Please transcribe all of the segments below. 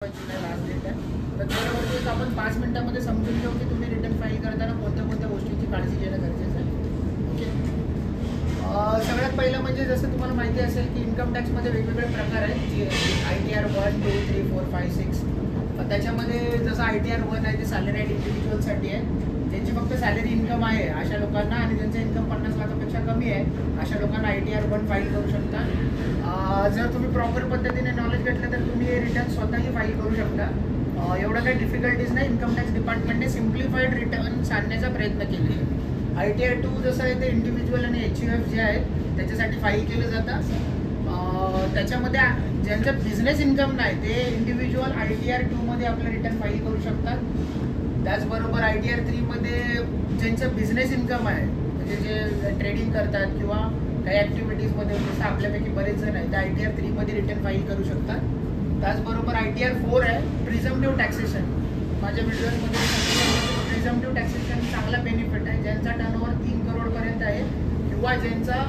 Last date आहे. तर त्याच्यावरती एक आपण 5 मिनिटांमध्ये समजून घेऊ की तुम्ही रिटर्न फाईल करताना कोणत्या कोणत्या गोष्टींची काळजी घेणं गरजेचं आहे. ओके. सगळ्यात पहिलं म्हणजे जसं तुम्हाला माहिती असेल की इन्कम टॅक्समध्ये वेगवेगळे प्रकार आहेत. जी ITR 1, 2, 3, 4, 5, 6. त्याच्यामध्ये जसं ITR 1 आहे ते सॅलरीड इंडिव्हिज्युअलसाठी आहे. ज्यांची फक्त सॅलरी इन्कम आहे अशा लोकांना आणि ज्यांचं इन्कम 50 लाखापेक्षा कमी आहे अशा लोकांना ITR 1 फाईल करू शकता. जर तुम्ही प्रॉपर पद्धतीने नॉलेज घेतलं तर तुम्ही हे रिटर्न स्वतःही फाईल करू शकता. एवढं काही डिफिकल्टीज नाही. इन्कम टॅक्स डिपार्टमेंटने सिम्प्लिफाईड रिटर्न आणण्याचा प्रयत्न केलेला आहे. ITR 2 जसं आहे ते इंडिव्हिज्युअल आणि HUF जे आहेत त्याच्यासाठी फाईल केलं जातं. त्याच्यामध्ये ज्यांचं बिझनेस इन्कम नाही ते इंडिव्हिज्युअल ITR 2 मध्ये आपलं रिटर्न फाईल करू शकतात. त्याचबरोबर ITR 3 मध्ये ज्यांचं बिझनेस इन्कम आहे म्हणजे जे ट्रेडिंग करतात किंवा काही ॲक्टिव्हिटीजमध्ये जसं आपल्यापैकी बरेच जण आहेत त्या ITR 3 मध्ये रिटर्न फाईल करू शकतात. त्याचबरोबर ITR 4 आहे प्रिझम्पटिव्ह टॅक्सेशन. माझ्या व्हिडिओजमध्ये प्रिझम्पटिव्ह टॅक्सेशन चांगला बेनिफिट आहे. ज्यांचा टर्नओव्हर 3 करोडपर्यंत आहे किंवा ज्यांचा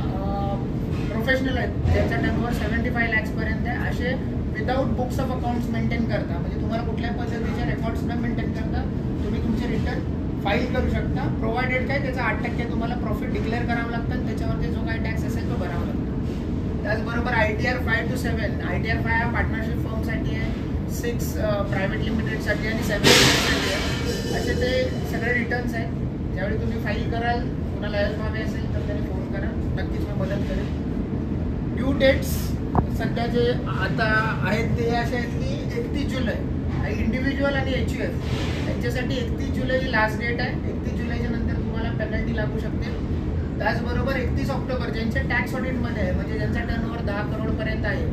प्रोफेशनल आहे ज्यांचा टर्नओव्हर 75 लॅक्सपर्यंत आहे असे without books of accounts maintain करता म्हणजे तुम्हाला कुठल्याही पद्धतीचे रेकॉर्ड्स न मेंटेन करता तुम्ही तुमचे रिटर्न फाईल करू शकता. प्रोव्हाइडेड काय त्याचा 8% तुम्हाला प्रॉफिट डिक्लेअर करावं लागतं. त्याच्यावरती जो काही टॅक्स असेल तो भरावा लागतो. त्याचबरोबर ITR 5 to 7. ITR 5 हा पार्टनरशिप फर्मसाठी आहे, 6 प्रायव्हेट लिमिटेडसाठी आणि 7 साठी आहे. असे ते सगळे रिटर्न्स आहेत. ज्यावेळी तुम्ही फाईल कराल कुणाला हेल्प हवी असेल तर त्यांनी फोन करा, नक्कीच मी मदत करेन. ड्यू डेट्स सध्या जे आता आहेत ते असे आहेत की 31 जुलै इंडिव्हिज्युअल आणि HUF त्यांच्यासाठी 31 जुलै ही लास्ट डेट आहे. 31 जुलैच्या नंतर तुम्हाला पेनल्टी लागू शकते. त्याचबरोबर 31 ऑक्टोबर ज्यांचे टॅक्स ऑडिटमध्ये आहे म्हणजे ज्यांचा टर्नओव्हर 10 करोडपर्यंत आहे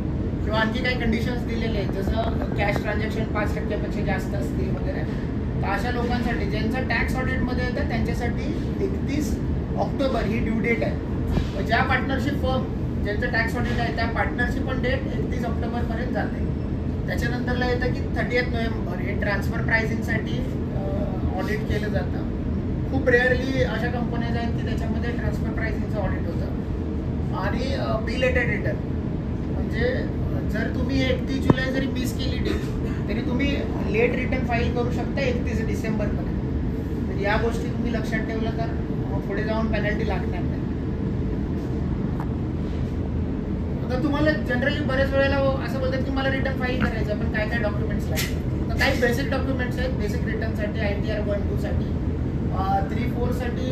किंवा आणखी काही कंडिशन्स दिलेले आहेत जसं कॅश ट्रान्झॅक्शन 5%पेक्षा जास्त असतील वगैरे तर अशा लोकांसाठी ज्यांचं टॅक्स ऑडिटमध्ये येतं त्यांच्यासाठी 31 ऑक्टोबर ही ड्यू डेट आहे. ज्या पार्टनरशिप फर्म ज्यांचं टॅक्स ऑडिट आहे त्या पार्टनरची पण डेट 31 ऑक्टोबरपर्यंत जाते. त्याच्यानंतरला येतं की 30 नोव्हेंबर हे ट्रान्सफर प्रायझिंगसाठी ऑडिट केलं जातं. खूप रेअरली अशा कंपन्याज आहेत की त्याच्यामध्ये ट्रान्सफर प्रायझिंगचं ऑडिट होतं. आणि बिलेटेड रिटर्न म्हणजे जर तुम्ही 31 जुलै जरी मिस केली डेट तरी तुम्ही लेट रिटर्न फाईल करू शकता 31 डिसेंबरपर्यंत. तर या गोष्टी तुम्ही लक्षात ठेवलं तर पुढे जाऊन पेनल्टी लागणार नाही. तर तुम्हाला जनरली बऱ्याच वेळेला असं बोलतात की मला रिटर्न फाईल करायचं पण काय काय डॉक्युमेंट्स लागतात. तर काही बेसिक डॉक्युमेंट्स आहेत बेसिक रिटर्नसाठी ITR 1, 2 साठी 3, 4 साठी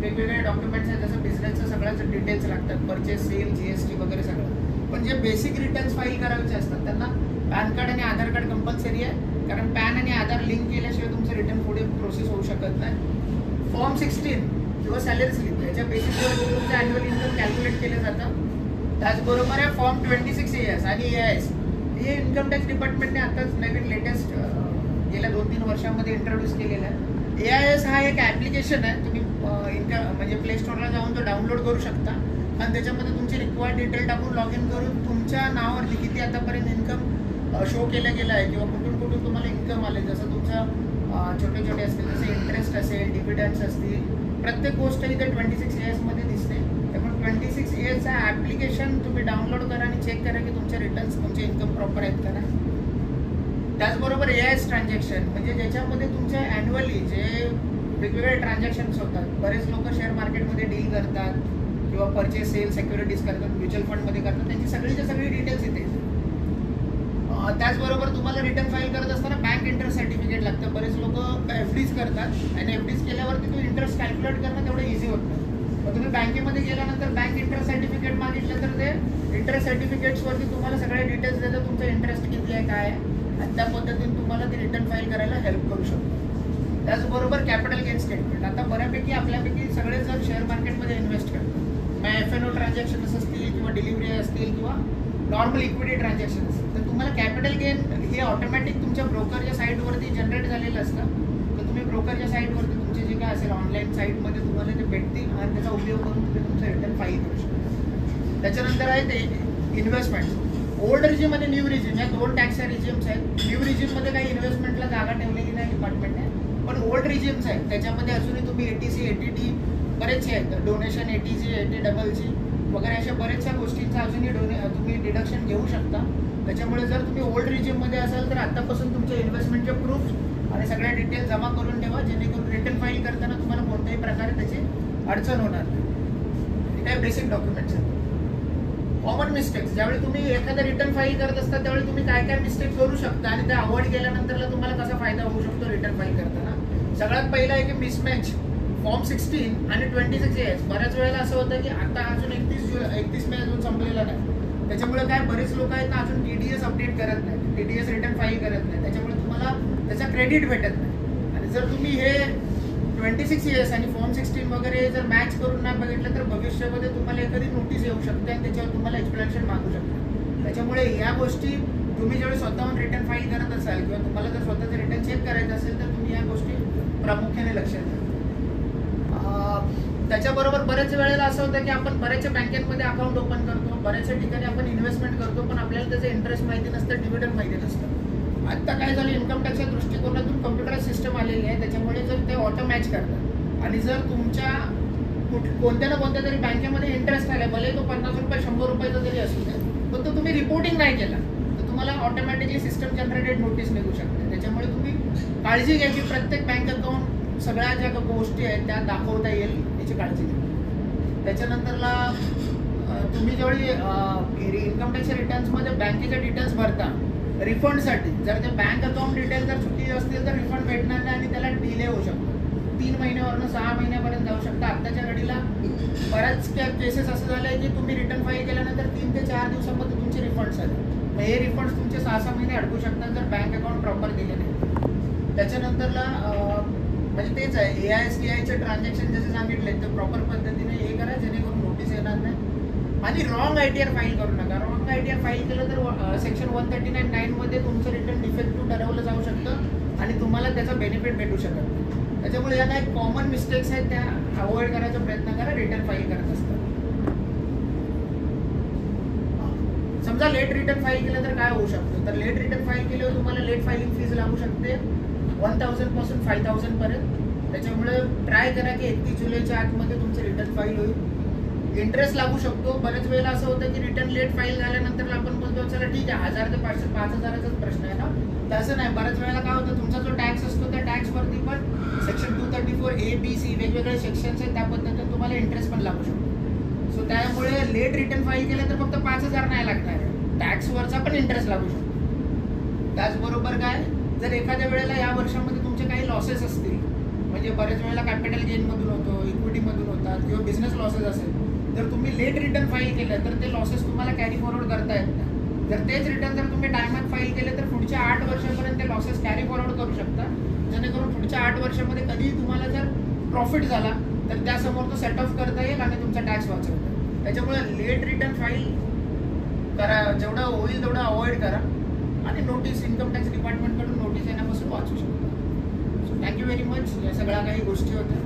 वेगवेगळे डॉक्युमेंट्स आहेत जसं बिझनेसचं सगळ्याच डिटेल्स लागतात परचेस सेल GST वगैरे सगळं. पण जे बेसिक रिटर्न्स फाईल करायचे असतात त्यांना पॅन कार्ड आणि आधार कार्ड कंपल्सरी आहे कारण पॅन आणि आधार लिंक केल्याशिवाय तुमचं रिटर्न पुढे प्रोसेस होऊ शकत नाही. फॉर्म 16 किंवा सॅलरी स्लिप याच्या बेसिसवर तुमचं ॲन्युअल इन्कम कॅल्क्युलेट केलं जातं. त्याचबरोबर आहे फॉर्म 26 AS आणि AIS हे इन्कम टॅक्स डिपार्टमेंटने आताच नवीन लेटेस्ट गेल्या 2-3 वर्षांमध्ये इंट्रोड्यूस केलेला आहे. AIS हा एक ॲप्लिकेशन आहे. तुम्ही म्हणजे प्ले स्टोअरला जाऊन तो डाउनलोड करू शकता आणि त्याच्यामध्ये तुमची रिक्वायर्ड डिटेल टाकून लॉग इन करून तुमच्या नावावरती किती आतापर्यंत इन्कम शो केलं गेलं आहे किंवा कुठून कुठून तुम्हाला इन्कम आले जसं तुमचं छोटे छोटे असतील जसे इंटरेस्ट असेल डिव्हिडंड्स असतील प्रत्येक गोष्ट इथे 26 AS मध्ये दिसते. त्यामुळे 26 AS चा ॲप्लिकेशन तुम्ही डाउनलोड करा आणि चेक करा की तुमचे रिटर्न्स तुमचे इन्कम प्रॉपर आहेत का नाही. त्याचबरोबर AIS ट्रान्झॅक्शन म्हणजे ज्याच्यामध्ये तुमच्या ॲन्युअली जे वेगवेगळे ट्रान्झॅक्शन्स होतात. बरेच लोक शेअर मार्केटमध्ये डील करतात किंवा परचेस सेल सिक्युरिटीज करतात म्युच्युअल फंडमध्ये करतात त्यांची सगळीच्या सगळी डिटेल्स इथे. त्याचबरोबर तुम्हाला रिटर्न फाईल करत असताना बँक इंटरेस्ट सर्टिफिकेट लागतं. बरेच लोक FDs करतात आणि FDs केल्यावरती तो इंटरेस्ट कॅल्क्युलेट करणं तेवढं इझी होत नाही. मग तुम्ही बँकेमध्ये गेल्यानंतर बँक इंटरेस्ट सर्टिफिकेट मागितलं तर ते इंटरेस्ट सर्टिफिकेट्सवरती तुम्हाला सगळे डिटेल्स देतात तुमचं इंटरेस्ट किती आहे काय आहे आणि त्या पद्धतीने तुम्हाला ते रिटर्न फाईल करायला हेल्प करू शकतो. त्याचबरोबर कॅपिटल गेन स्टेटमेंट आता बऱ्यापैकी आपल्यापैकी सगळेजण शेअर मार्केटमध्ये इन्व्हेस्ट करतात. मग FNO ट्रान्झॅक्शन्स असतील किंवा डिलिव्हरी असतील किंवा नॉर्मल इक्विटी ट्रान्झॅक्शन असतील तर तुम्हाला कॅपिटल गेन हे ऑटोमॅटिक तुमच्या ब्रोकरच्या साईटवरती जनरेट झालेलं असतं. तर तुम्ही ब्रोकरच्या साईटवरती तुमचे जे काय असेल ऑनलाईन साईटमध्ये तुम्हाला ते भेटतील आणि त्याचा उपयोग करून तुम्ही तुमचं रिटर्न फाईल करू शकता. त्याच्यानंतर आहे ते इन्व्हेस्टमेंट ओल्ड रिजिम आणि न्यू रिजिम या 2 टॅक्सच्या रिजिम्स आहेत. न्यू रिजिममध्ये काही इन्व्हेस्टमेंटला जागा ठेवलेली नाही डिपार्टमेंटने पण ओल्ड रिजिम्स आहेत त्याच्यामध्ये अजूनही तुम्ही ATC ATT बरेचसे आहेत डोनेशन ATG ATGG वगैरे अशा बऱ्याचशा गोष्टींचा अजूनही तुम्ही डिडक्शन घेऊ शकता. त्याच्यामुळे जर तुम्ही ओल्ड रिजिममध्ये असाल तर आतापासून तुमच्या इन्व्हेस्टमेंटचे प्रूफ आणि सगळ्या डिटेल जमा करून ठेवा, जेणेकरून रिटर्न फाईल करताना तुम्हाला कोणत्याही प्रकारे त्याची अडचण होणार नाही. हे काय बेसिक डॉक्युमेंट्स आहेत. कॉमन मिस्टेक्स, ज्यावेळी तुम्ही एखादा रिटर्न फाईल करत असता त्यावेळी तुम्ही काय काय मिस्टेक्स करू शकता आणि त्या अवॉइड केल्यानंतरला तुम्हाला कसा फायदा होऊ शकतो रिटर्न फाईल करताना. सगळ्यात पहिला आहे की मिसमॅच फॉर्म 16 आणि 26 AS. बऱ्याच वेळेला असं होतं की आता अजून 31 मे अजून संपलेला नाही, त्याच्यामुळे काय बरेच लोक आहेत ना अजून TDS अपडेट करत नाही, TDS रिटर्न फाईल करत नाही, त्याच्यामुळे तुम्हाला त्याचा क्रेडिट भेटत नाही. आणि जर तुम्ही हे 26 AS आणि फॉर्म 16 वगैरे जर मॅच करून नाही बघितलं तर भविष्यामध्ये तुम्हाला एखादी नोटीस येऊ शकते आणि त्याच्यावर तुम्हाला एक्सप्लेनेशन मागू शकते. त्याच्यामुळे या गोष्टी तुम्ही जेव्हा स्वतःहून रिटर्न फाईल करत असाल किंवा तुम्हाला जर स्वतःचं रिटर्न चेक करायचं असेल तर तुम्ही या गोष्टी प्रामुख्याने लक्षात घ्या. त्याच्याबरोबर बऱ्याच वेळेला असं होतं की आपण बऱ्याचशा बँकेमध्ये अकाउंट ओपन करतो, बऱ्याचशा ठिकाणी आपण इन्व्हेस्टमेंट करतो, पण आपल्याला त्याचं इंटरेस्ट माहिती नसतं, डिव्हिडंड माहिती नसतं. आत्ता काय झालं, इन्कम टॅक्सच्या दृष्टिकोनातून कम्प्युटराइज सिस्टम आलेली आहे, त्याच्यामुळे जर ते ऑटो मॅच करतात आणि जर तुमच्या कोणत्या ना कोणत्या तरी बँकेमध्ये इंटरेस्ट आला, भले तो 50 रुपये 100 रुपयाचा जरी असू दे, पण तो तुम्ही रिपोर्टिंग नाही केला तर तुम्हाला ऑटोमॅटिकली सिस्टम जनरेटेड नोटीस निघू शकते. त्याच्यामुळे तुम्ही काळजी घ्यायची, प्रत्येक बँक अकाउंट सगळ्या ज्या गोष्टी आहेत त्या दाखवता येईल याची काळजी घ्या. त्याच्यानंतरला तुम्ही जेवढी इन्कम टॅक्सच्या रिटर्न्समध्ये बँकेच्या डिटेल्स भरता रिफंडसाठी, जर ते बँक अकाउंट डिटेल जर चुकी असतील तर रिफंड भेटणार नाही आणि त्याला डिले होऊ शकतो. 3 महिन्यावरून 6 महिन्यापर्यंत जाऊ शकता. आत्ताच्या घडीला बऱ्याच केसेस असं झालं आहे की तुम्ही रिटर्न फाईल केल्यानंतर 3 ते 4 दिवसामध्ये तुमचे रिफंड्स आले. मग हे रिफंड्स तुमचे 6-6 महिने अडकू शकतात जर बँक अकाउंट प्रॉपर दिले नाही. त्याच्यानंतरला म्हणजे तेच आहे, AISTIचे ट्रान्झॅक्शन जसे सांगितले ते प्रॉपर पद्धतीने हे करा जेणेकरून नोटीस येणार नाही. आणि रॉंग ITR फाईल करू नका. रॉंग ITR फाईल केलं तर सेक्शन 139(9) मध्ये तुमचं रिटर्न डिफेक्टिव्ह ठरवलं जाऊ शकतं आणि तुम्हाला त्याचा बेनिफिट भेटू शकत नाही. त्याच्यामुळे या काही कॉमन मिस्टेक्स आहेत त्या अवॉइड करायचा प्रयत्न करा रिटर्न फाईल करत असताना. समजा लेट रिटर्न फाईल केलं तर काय होऊ शकतं, तर लेट रिटर्न फाईल केल्यावर तुम्हाला लेट फाईलिंग फीज लागू शकते 1000 पासून 5000 पर्यंत. त्याच्यामुळे ट्राय करा की 31 जुलैच्या आतमध्ये तुमचं रिटर्न फाईल होईल. इंटरेस्ट लागू शकतो. बऱ्याच वेळेला असं होतं की रिटर्न लेट फाईल झाल्यानंतर आपण बोलतो चला ठीक आहे 1000 ते 5000चाच प्रश्न आहे ना, तसं नाही. बऱ्याच वेळेला काय होतं, तुमचा जो टॅक्स असतो त्या टॅक्सवरती पण सेक्शन 234 A, B, C वेगवेगळे सेक्शन्स आहेत, त्या पद्धतीने तुम्हाला इंटरेस्ट पण लागू शकतो. सो त्यामुळे लेट रिटर्न फाईल केलं तर फक्त 5000 नाही लागणार, टॅक्सवरचा पण इंटरेस्ट लागू शकतो. त्याचबरोबर काय, जर एखाद्या वेळेला या वर्षामध्ये तुमचे काही लॉसेस असतील, म्हणजे बऱ्याच वेळेला कॅपिटल गेनमधून होतो, इक्विटीमधून होतात किंवा बिझनेस लॉसेस असेल, जर तुम्ही लेट रिटर्न फाईल केलं तर ते लॉसेस तुम्हाला कॅरी फॉरवर्ड करता येत नाही. जर तेच रिटर्न जर तुम्ही टायमात फाईल केले तर पुढच्या 8 वर्षापर्यंत ते लॉसेस कॅरी फॉरवर्ड करू शकता, जेणेकरून पुढच्या 8 वर्षामध्ये कधीही तुम्हाला जर प्रॉफिट झाला तर त्यासमोर तो सेट ऑफ करता येईल आणि तुमचा टॅक्स वाचवता येईल. त्याच्यामुळे लेट रिटर्न फाईल करा, जेवढं होईल तेवढं अवॉइड करा आणि नोटीस इन्कम टॅक्स डिपार्टमेंटकडून नोटीस येण्यापासून वाचू शकता. So thank you very much. या सगळ्या काही गोष्टी होत्या.